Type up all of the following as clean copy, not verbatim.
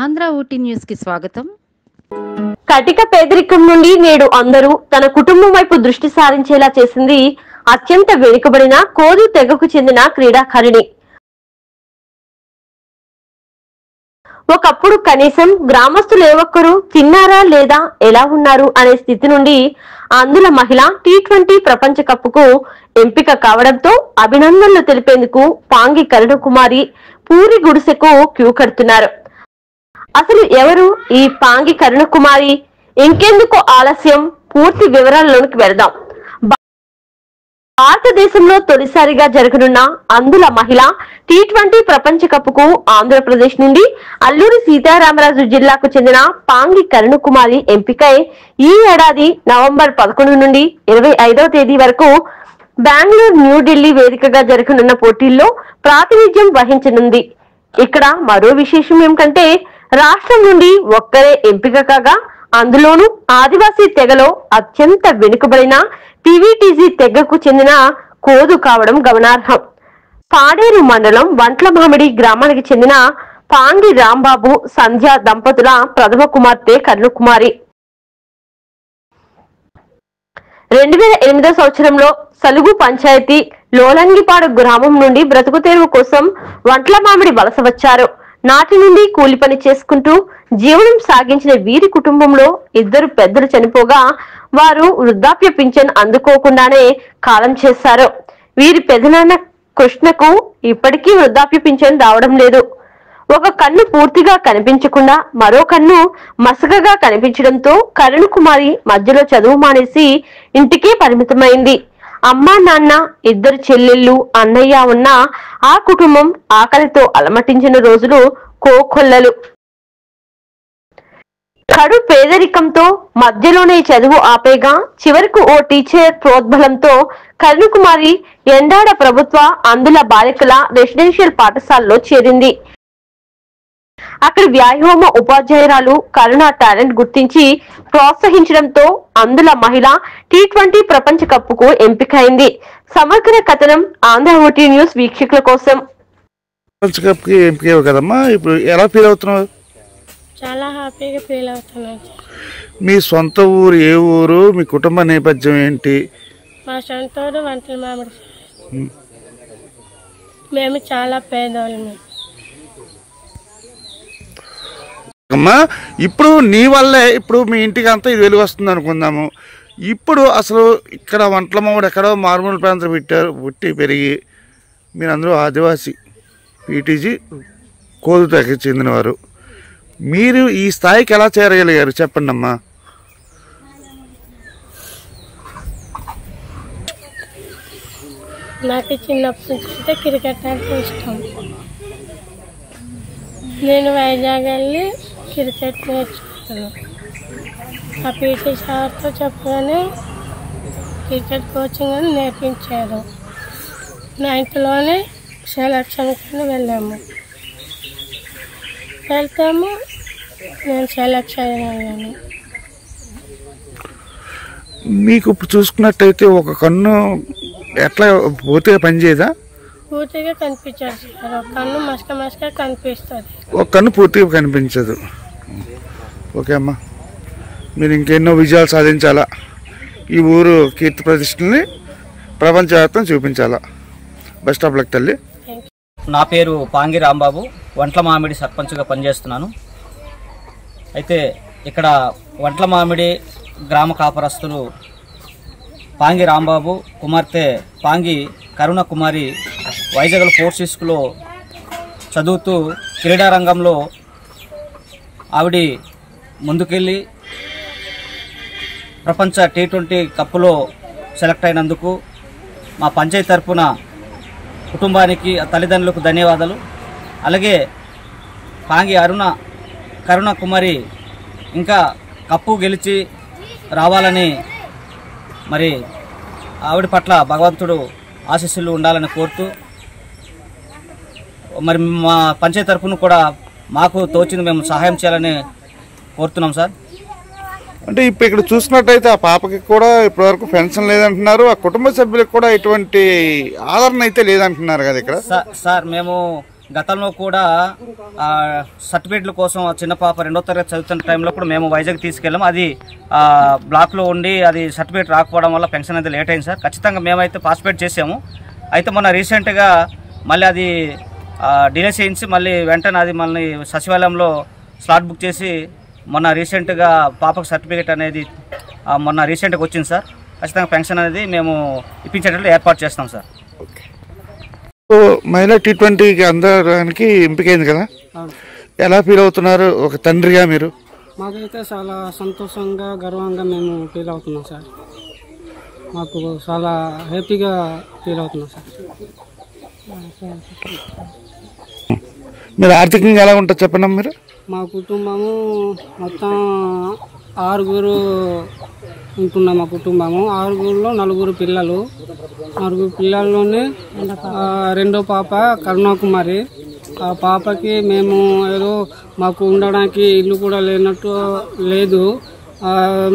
Andhra Ooty news కి స్వాగతం. కటిక పేదరికం నుండి నేడు అందరూ తన కుటుంబం వైపు దృష్టి సారించేలా చేసింది అత్యంత వెనుకబడిన కోదు తెగకు చెందిన క్రీడాకారిణి. ఒకప్పుడు కనీసం గ్రామస్తులు ఏ ఒక్కరూ తిన్నారా లేదా ఎలా ఉన్నారు అనే స్థితి నుండి అందుల మహిళ T20 ప్రపంచ కప్కు ఎంపిక కావడంతో అభినందనలు తెలిపేందుకు పాంగి కరుణకుమారి పూరి గుడిసెకు క్యూ కడుతున్నారు. అసలు ఎవరు ఈ పాంగి కరుణకుమారి? ఇంకెందుకు ఆలస్యం, పూర్తి వివరాల్లోకి వెళ్దాం. భారతదేశంలో తొలిసారిగా జరగనున్న అందుల మహిళ T20 ప్రపంచ కప్కు ఆంధ్రప్రదేశ్ నుండి అల్లూరి సీతారామరాజు జిల్లాకు చెందిన పాంగి కరుణకుమారి ఎంపికై ఈ ఏడాది నవంబర్ 11 నుండి 25వ తేదీ వరకు బెంగళూరు, న్యూఢిల్లీ వేదికగా జరగనున్న పోటీల్లో ప్రాతినిధ్యం వహించనుంది. ఇక్కడ మరో విశేషం ఏమిటంటే రాష్ట్రం నుండి ఒక్కరే ఎంపిక కాగా అందులోనూ ఆదివాసీ తెగలో అత్యంత వెనుకబడిన TVTG తెగకు చెందిన కోదు కావడం గమనార్హం. పాడేరు మండలం వంట్లమామిడి గ్రామానికి చెందిన పాంగి రాంబాబు, సంధ్య దంపతుల ప్రథమ కుమార్తె కరుణకుమారి 2008వ సంవత్సరంలో సలుగు పంచాయతీ లోలంగిపాడు గ్రామం నుండి బ్రతుకు తెరువు కోసం వంట్లమామిడి వలస వచ్చారు. నాటి నుండి కూలి పని చేసుకుంటూ జీవనం సాగించిన వీరి కుటుంబంలో ఇద్దరు పెద్దలు చనిపోగా వారు వృద్ధాప్య పింఛన్ అందుకోకుండానే కాలం చేశారు. వీరి పెదనాన్న కృష్ణకు ఇప్పటికీ వృద్ధాప్య పింఛన్ రావడం లేదు. ఒక కన్ను పూర్తిగా కనిపించకుండా మరో కన్ను మసకగా కనిపించడంతో కరుణకుమారి మధ్యలో చదువు మానేసి ఇంటికే పరిమితమైంది. అమ్మా, నాన్న, ఇద్దరు చెల్లెళ్ళు, అన్నయ్య ఉన్న ఆ కుటుంబం ఆకలితో అలమటించిన రోజులు కోకొల్లలు. కడు పేదరికంతో మధ్యలోనే చదువు ఆపేగా చివరకు ఓ టీచర్ ప్రోద్బలంతో కరుణకుమారి ఎండాడ ప్రభుత్వ అందుల బాలికల రెసిడెన్షియల్ పాఠశాలలో చేరింది. అక్కడ వ్యాయామ ఉపాధ్యాయురాలు కరుణ టాలెంట్ గుర్తించి ప్రోత్సహించడంతో అందుల మహిళ T20 ప్రపంచ కప్కు ఎంపికైంది. సమగ్ర కథనం ఆంధ్ర ఊటీ న్యూస్ వీక్షకుల కోసం. ప్రపంచ కప్కి ఎంపిక కదమ్మా, ఇప్పుడు ఎలా ఫీల్ అవుతున్నావు? చాలా హ్యాపీగా ఫీల్ అవుతున్నాను. మీ సొంత ఊరు ఏ ఊరు? మీ కుటుంబ నేపథ్యం ఏంటి? మా సొంత ఊరు వంట్లమామిడి. మేము చాలా పేదవాళ్ళము. అమ్మా, ఇప్పుడు నీ వల్లే ఇప్పుడు మీ ఇంటికి అంతా ఇది వెలుగు వస్తుంది అనుకుందాము. ఇప్పుడు అసలు ఇక్కడ వంట్లమామిడి ఎక్కడో మారుమూల ప్రాంతం పుట్టి పెరిగి మీరందరూ ఆదివాసీ PTG కోదు తెగకి చెందినవారు. మీరు ఈ స్థాయికి ఎలా చేరగలిగారు చెప్పండి అమ్మా. నాకు చిన్నప్పటి నుంచి క్రికెట్ అంటే ఇష్టం. నేను వైజాగ్ వెళ్ళి క్రికెట్ నేర్చుకున్నాను. ఆ PT సార్తో చెప్పగానే క్రికెట్ కోచింగ్ అని నేర్పించారు. 9th సెలక్షన్కి వెళ్ళాము. వెళ్తాము, నేను సెలక్షన్ అయ్యాను. మీకు ఇప్పుడు చూసుకున్నట్టయితే ఒక కన్ను ఎట్లా పూర్తిగా పనిచేయదా? పూర్తిగా కనిపించదు సార్. ఒక కన్ను మసక కనిపిస్తుంది, ఒక కన్ను పూర్తిగా కనిపించదు. ఓకే అమ్మా, మీరు ఇంకెన్నో విజయాలు సాధించాలా, ఈ ఊరు కీర్తి ప్రతిష్టల్ని ప్రపంచవ్యాప్తం చూపించాలా. బెస్ట్ ఆఫ్ లక్ తల్లి. నా పేరు పాంగి రాంబాబు, వంట్లమామిడి సర్పంచ్గా పనిచేస్తున్నాను. అయితే ఇక్కడ వంట్లమామిడి గ్రామ కాపరస్తులు పాంగి రాంబాబు కుమార్తె పాంగి కరుణకుమారి వైజాగ్ ఫోర్స్ స్కూల్లో చదువుతూ క్రీడారంగంలో ఆవిడ ముందుకెళ్ళి ప్రపంచ T20 కప్పులో సెలెక్ట్ అయినందుకు మా పంచాయతీ తరఫున కుటుంబానికి, తల్లిదండ్రులకు ధన్యవాదాలు. అలాగే పాంగి కరుణకుమారి ఇంకా కప్పు గెలిచి రావాలని, మరి ఆవిడ పట్ల భగవంతుడు ఆశీస్సులు ఉండాలని కోరుతూ, మరి మా పంచాయతీ తరఫున కూడా మాకు తోచింది మేము సహాయం చేయాలని కోరుతున్నాం సార్. అంటే ఇప్పుడు ఇక్కడ చూసినట్టయితే ఆ పాపకి కూడా ఇప్పటివరకు పెన్షన్ లేదంటున్నారు, ఆ కుటుంబ సభ్యులకు కూడా ఎటువంటి ఆదరణ అయితే లేదంటున్నారు కదా ఇక్కడ. సార్ మేము గతంలో కూడా సర్టిఫికేట్ల కోసం చిన్న పాప 2వ తరగతి చదువుతున్న టైంలో కూడా మేము వైజాగ్ తీసుకెళ్ళాము. అది బ్లాక్లో ఉండి అది సర్టిఫికేట్ రాకపోవడం వల్ల పెన్షన్ అయితే లేట్ అయింది సార్. ఖచ్చితంగా మేమైతే పార్టిసిపేట్ చేసాము. అయితే మొన్న రీసెంట్గా మళ్ళీ అది డిలే చేయించి మళ్ళీ వెంటనే అది మళ్ళీ సచివాలయంలో స్లాట్ బుక్ చేసి మొన్న రీసెంట్గా పాపకు సర్టిఫికేట్ అనేది మొన్న రీసెంట్గా వచ్చింది సార్. ఖచ్చితంగా పెన్షన్ అనేది మేము ఇప్పించేటట్లు ఏర్పాటు చేస్తాం సార్. మహిళా T20కి అందడానికి ఎంపికైంది కదా, ఎలా ఫీల్ అవుతున్నారు ఒక తండ్రిగా మీరు? మాకైతే చాలా సంతోషంగా గర్వంగా మేము ఫీల్ అవుతున్నాం సార్. మాకు చాలా హ్యాపీగా ఫీల్ అవుతున్నాం సార్. మీరు ఆర్థికంగా ఎలా ఉంటుంది చెప్పండి మీరు? మా కుటుంబము మొత్తం 6 ఉంటున్నాం. మా కుటుంబము 6లో 4 పిల్లలు. 4 పిల్లల్లోనే 2వ పాప కరుణాకుమారి. ఆ పాపకి మేము ఏదో మాకు ఉండడానికి ఇల్లు కూడా లేనట్టు లేదు,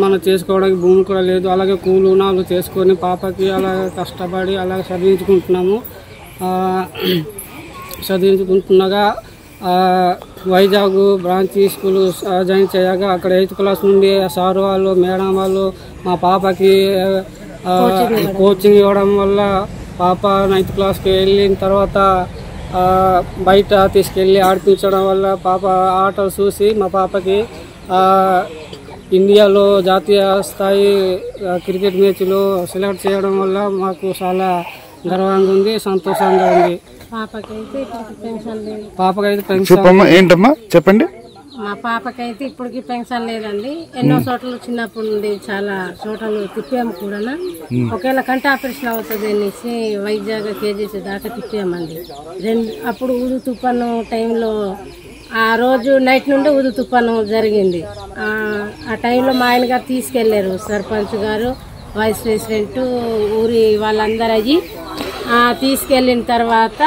మనం చేసుకోవడానికి భూమి కూడా లేదు. అలాగే కూలునాలు చేసుకొని పాపకి అలాగే కష్టపడి అలాగే చదివించుకుంటున్నగా వైజాగ్ బ్రాంచ్ స్కూల్ జాయిన్ చేయగా అక్కడ 8th క్లాస్ నుండి సార్ వాళ్ళు మేడం వాళ్ళు మా పాపకి కోచింగ్ ఇవ్వడం వల్ల పాప 9th క్లాస్కి వెళ్ళిన తర్వాత బయట తీసుకెళ్ళి ఆడిపించడం వల్ల పాప ఆటలు చూసి మా పాపకి ఇండియాలో జాతీయ స్థాయి క్రికెట్ మ్యాచ్లో సెలెక్ట్ చేయడం వల్ల మాకు చాలా గర్వంగా ఉంది, సంతోషంగా ఉంది. పాపకైతే ఇప్పటికి పెన్షన్ లేదు. పాపకైతే పెన్షన్ ఏంటమ్మా చెప్పండి? మా పాపకైతే ఇప్పటికి పెన్షన్ లేదండి. ఎన్నో చోట్ల చిన్నప్పటి నుండి చాలా చోటలు తిప్పాము కూడా. ఒకవేళ కంటి ఆపరేషన్ అవుతుంది అనేసి వైజాగ్ కేజీసీ దాకా తిప్పామండి. అప్పుడు ఊదు తుఫాను టైంలో ఆ రోజు నైట్ నుండి ఊదు తుఫాను జరిగింది. ఆ టైంలో మా ఆయన గారు తీసుకెళ్లారు, సర్పంచ్ గారు, వైస్ ప్రెసిడెంట్, ఊరి వాళ్ళందరూ అయ్యి తీసుకెళ్ళిన తర్వాత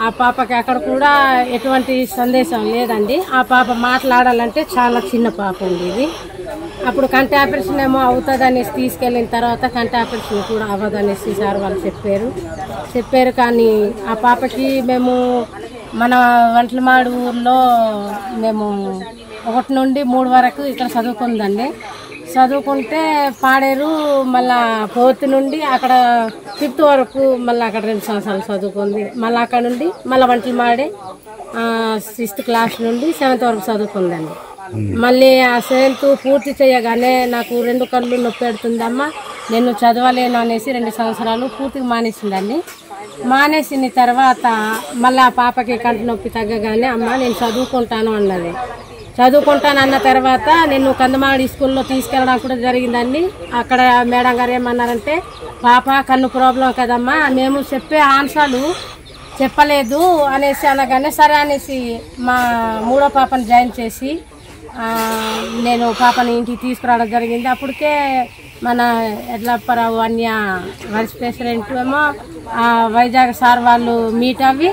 ఆ పాపకి అక్కడ కూడా ఎటువంటి సందేశం లేదండి. ఆ పాప మాట్లాడాలంటే చాలా చిన్న పాప ఉంది ఇది. అప్పుడు కంటి ఆపరేషన్ ఏమో అవుతుంది అనేసి తీసుకెళ్ళిన తర్వాత కంటి ఆపరేషన్ కూడా అవ్వదనేసి సార్ వాళ్ళు చెప్పారు. కానీ ఆ పాపకి మేము మన వంటలమాడు ఊర్లో మేము 1 నుండి 3 వరకు ఇక్కడ చదువుకుందండి. చదువుకుంటే పాడేరు, మళ్ళా 4th నుండి అక్కడ 5th వరకు మళ్ళీ అక్కడ 2 సంవత్సరాలు చదువుకుంది. మళ్ళీ అక్కడ నుండి మళ్ళీ వంటలమాడే 6th క్లాస్ నుండి 7th వరకు చదువుకుందండి. మళ్ళీ ఆ 7th పూర్తి చేయగానే నాకు 2 కళ్ళు నొప్పి పెడుతుందమ్మా, నేను చదవలేను అనేసి 2 సంవత్సరాలు పూర్తిగా మానేసిందండి. మానేసిన తర్వాత మళ్ళీ ఆ పాపకి కంటి నొప్పి తగ్గగానే అమ్మ నేను చదువుకుంటాను అన్నది. చదువుకుంటానన్న తర్వాత నేను కందమాడి స్కూల్లో తీసుకెళ్ళడానికి కూడా జరిగిందండి. అక్కడ మేడం గారు ఏమన్నారంటే, పాప కన్ను ప్రాబ్లం కదమ్మా, మేము చెప్పే ఆన్సర్లు చెప్పలేదు అనేసి అనగానే సరే అనేసి మా 3వ పాపను జాయిన్ చేసి నేను పాపని ఇంటికి తీసుకురావడం జరిగింది. అప్పటికే మన ఎడ్లప్పరావు అన్య వైస్ ప్రెసిడెంట్ ఏమో వైజాగ్ సార్ వాళ్ళు మీట్ అవి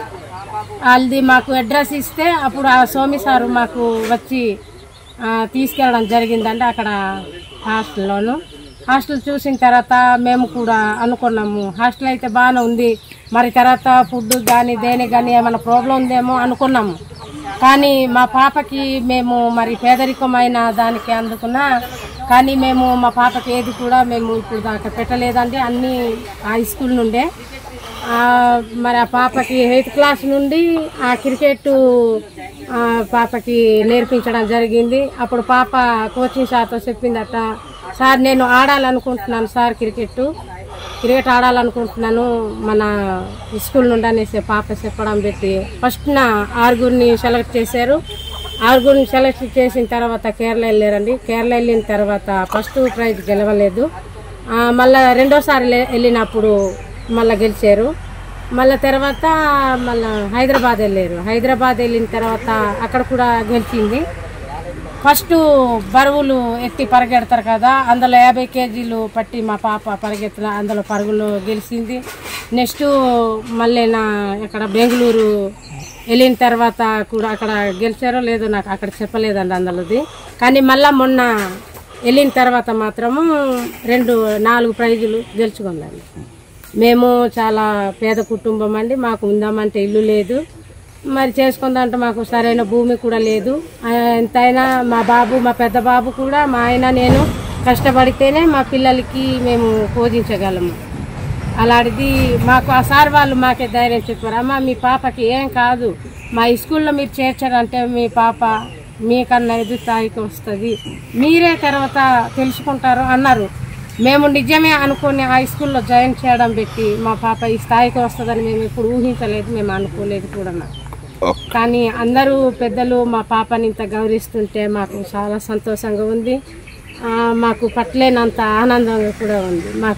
వాళ్ళది మాకు అడ్రస్ ఇస్తే అప్పుడు ఆ సోమి సారు మాకు వచ్చి తీసుకెళ్ళడం జరిగిందండి. అక్కడ హాస్టల్ చూసిన తర్వాత మేము కూడా అనుకున్నాము హాస్టల్ అయితే బాగానే ఉంది, మరి తర్వాత ఫుడ్ కానీ దేనికి కానీ ఏమైనా ప్రాబ్లం ఉందేమో అనుకున్నాము. కానీ మా పాపకి మేము మరి పేదరికమైన దానికి అందుకున్నా కానీ మేము మా పాపకి ఏది కూడా మేము ఇప్పుడు దాకా పెట్టలేదండి, అన్నీ హై స్కూల్ నుండే. మరి ఆ పాపకి 8th క్లాస్ నుండి ఆ క్రికెట్ పాపకి నేర్పించడం జరిగింది. అప్పుడు పాప కోచింగ్ సార్తో చెప్పిందట, సార్ నేను ఆడాలనుకుంటున్నాను సార్, క్రికెట్ ఆడాలనుకుంటున్నాను మన స్కూల్ నుండి అనేసి పాప చెప్పడం పెట్టి ఫస్ట్ 6 సెలెక్ట్ చేశారు. 6 సెలెక్ట్ చేసిన తర్వాత కేరళ వెళ్ళారండి. కేరళ వెళ్ళిన తర్వాత ఫస్ట్ ప్రైజ్ గెలవలేదు, మళ్ళీ 2వసారి వెళ్ళినప్పుడు మళ్ళీ గెలిచారు. మళ్ళీ తర్వాత మళ్ళీ హైదరాబాద్ వెళ్ళారు. హైదరాబాద్ వెళ్ళిన తర్వాత అక్కడ కూడా గెలిచింది. ఫస్ట్ బరువులు ఎత్తి పరిగెడతారు కదా, అందులో 50 కేజీలు పట్టి మా పాప పరిగెత్తిన అందులో పరుగులు గెలిచింది. నెక్స్ట్ మళ్ళీ ఇక్కడ బెంగళూరు వెళ్ళిన తర్వాత కూడా అక్కడ గెలిచారో లేదో నాకు అక్కడ చెప్పలేదండి అందులోది. కానీ మళ్ళీ మొన్న వెళ్ళిన తర్వాత మాత్రము 4 ప్రైజులు గెలుచుకుందండి. మేము చాలా పేద కుటుంబం అండి, మాకు ఉందామంటే ఇల్లు లేదు. మరి చేసుకుందంటే మాకు సరైన భూమి కూడా లేదు. ఎంతైనా మా పెద్ద బాబు కూడా మా ఆయన నేను కష్టపడితేనే మా పిల్లలకి మేము పోషించగలము. అలాంటిది మాకు ఆ సార్ వాళ్ళు మాకే ధైర్యం చెప్పారు, అమ్మ మీ పాపకి ఏం కాదు, మా స్కూల్లో మీరు చేర్చారంటే మీ పాప మీకన్నా ఎదురు స్థాయికి వస్తుంది, మీరే తర్వాత తెలుసుకుంటారు అన్నారు. మేము నిజమే అనుకుని ఆ స్కూల్లో జాయిన్ చేయడం పెట్టి మా పాప ఈ స్థాయికి వస్తుందని మేము ఇప్పుడు ఊహించలేదు, మేము అనుకోలేదు కూడా. కానీ అందరూ పెద్దలు మా పాపని ఇంత గౌరవిస్తుంటే మాకు చాలా సంతోషంగా ఉంది. మాకు పట్టలేనంత ఆనందంగా కూడా ఉంది. మాకు